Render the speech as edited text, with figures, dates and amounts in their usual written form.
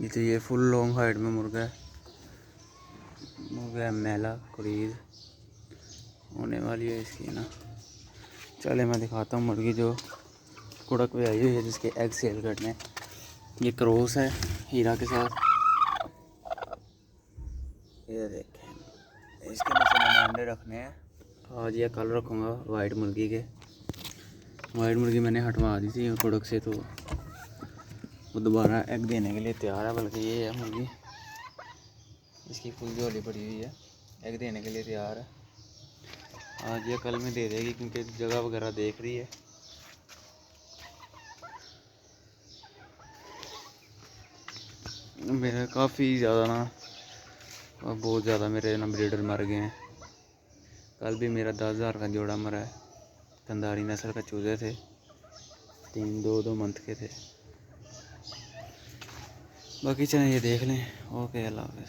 ये तो ये फुल लॉन्ग हाइट में मुर्गा है। मुर्गा है मैला कुरीज होने वाली है इसकी ना। चले मैं दिखाता हूँ मुर्गी जो कुड़क पे आई हुई है जिसके एग सेल करने। ये क्रॉस है हीरा के साथ। ये देखें इसके नीचे मैंने अंडे रखने हैं। आज या कल रखूँगा वाइट मुर्गी के। वाइट मुर्गी मैंने हटवा दी थी कुड़क से तो वो दोबारा एग देने के लिए तैयार है। बल्कि ये है मुर्गी, इसकी फुल झोली पड़ी हुई है, एग देने के लिए तैयार है। आज या कल में दे देगी क्योंकि जगह वगैरह देख रही है। मेरा काफ़ी ज़्यादा ना बहुत ज़्यादा मेरे ना ब्रीडर मर गए हैं। कल भी मेरा 10,000 का जोड़ा मरा है। कंधारी नस्ल का चूजे थे, 2 मंथ के थे। बाकी चलें ये देख लें। ओके अल्लाह हाफ़िज़।